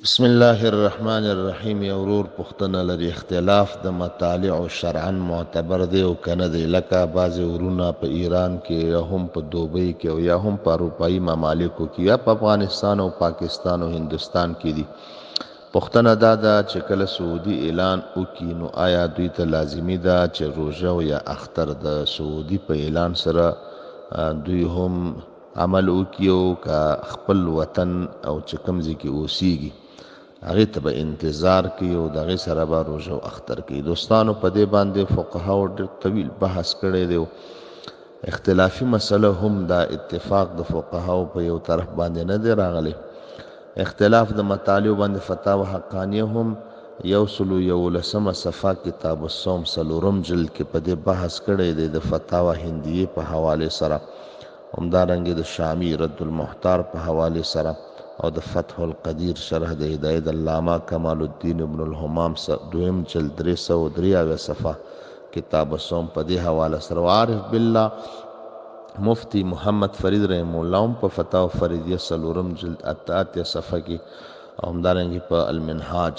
بسم الله الرحمن الرحیم. یو ورور پوښتنه لري، اختلاف د مطالع شرعا معتبر دی او کنه دی؟ لکه بعضې ورونه په ایران کې یا هم په دوبۍ کې او یا هم په اروپایي ممالکو کې یا په افغانستان او پاکستان او هندوستان کې دي. پوښتنه دا ده چې کله سعودي اعلان وکړي نو آیا دوی ته لازمي ده چې روژه او یا اختر د سعودي په اعلان سره دوی هم عمل وکړي او که خپل وطن او چې کوم ځای کې اوسیږي هغې ته به انتظار کوي او د هغې سره به روژه او اختر کوي؟ دوستانو په دې باندې فقهاو ډېر طویل بحث کړی دی. اختلافي مسله هم دا اتفاق د فقهاو په یو طرف باندې نه دی راغلی. اختلاف د مطالعو باندې فتاوی حقانیه هم 111 صفحه کتاب الصوم 4 جلد کې په دې بحث کړی دی د فتاوی هندیه په حواله سره، همدارنګه د شامی رد المحتار په حواله سره او د فتح القدیر شرح د هدایت علامه کمال الدین ابن الحمام 2 جلد 303 صفحه کتاب الصوم په دې حواله سره. عارف بالله مفتی محمد فرید رحم الله هم په فتاوی فریدیه 4 جلد 88 صفحه کې او همدارنګه په المنهاج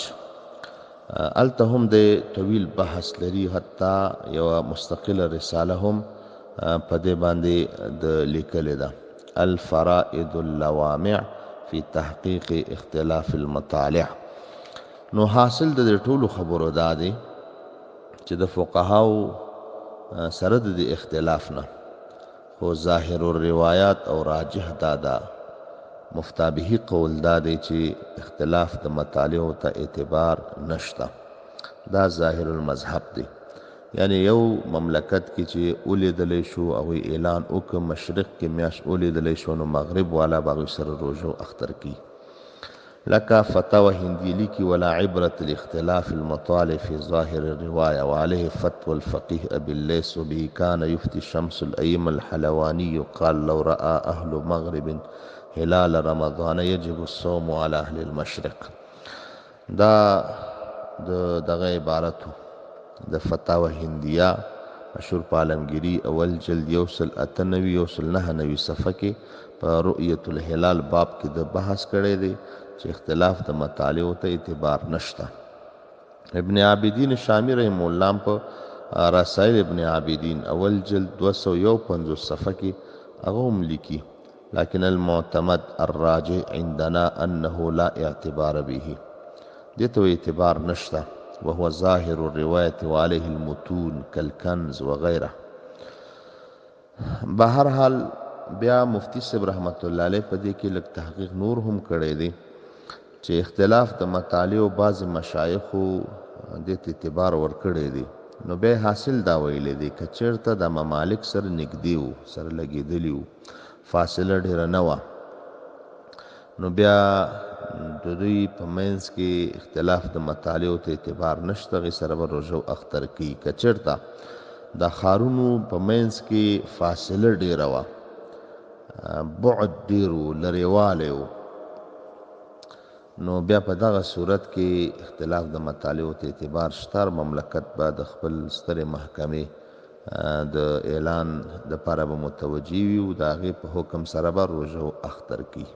الته هم د طویل بحث لري، حتی یو مستقله رساله هم په دې باندې د لیکل ده، الفرائض اللوامع فی تحقیق اختلاف المطالع. نو حاصل د ټولو خبرو دا دی چې د فقهاو سره د اختلاف نه خو ظاهر الروایات او راجح دا مفتابهی قول دا دی چې اختلاف د مطالعو ته اعتبار نشته. دا ظاهر المذهب دی، یعنی یو مملکت کې چې ولیدلی شو او اعلان وکړ مشرق کې میاشت ولیدلی شو نو مغرب والا به هغوی سره روژه او اختر کوي. لکه فتاوی هندي لیکي ولا عبرة الاختلاف المطالع في ظاهر الرواية وعليه فتوى الفقيه أبي الليث وبه كان يفتي شمس الأيم الحلواني قال لو رأى أهل مغرب هلال رمضان يجب الصوم على أهل المشرق. دا دغه عبارتو د فتاوی هندیه مشهور په عالمگیری اول جلد 198 صفحه کې په رؤیت الهلال باب کې د بحث کړی دی چې اختلاف د مطالعو ته اعتبار نشته. ابن عابدین شامی رحم الله په رسائل ابن عابدین اول جلد 251 صفحه کې هغه هم لیکي لكن المعتمد الراجع عندنا انه لا اعتبار به، دې ته اعتبار نشته، وهو ظاهر الرواية وعليه المتون كالكنز وغيره. بهر حال بیا مفتی صاحب رحمت الله علیه په دې کې لږ تحقیق نور هم کړی دی چې اختلاف د مطالعو بعض مشایخو دې ته اعتبار ورکړی دی. نو بیا حاصل دا ویلی دی که چېرته د ممالک سره نږدې وو سره لګېدلي وو فاصله ډېره نه وه نو بیا د دوی په منځ کې اختلاف د مطالعو ته اعتبار نشته، هغې سره به روژه او اختر کوي. که چېرته د ښارونو په منځ کې فاصله ډېره وه، بعد ډېر و، لرېوالی و، نو بیا په دغه صورت کې اختلاف د مطالعو ته اعتبار شته. مملکت به د خپل سترې محکمې د اعلان دپاره به متوجه وي او د هغې په حکم سره به روژه او اختر کوي.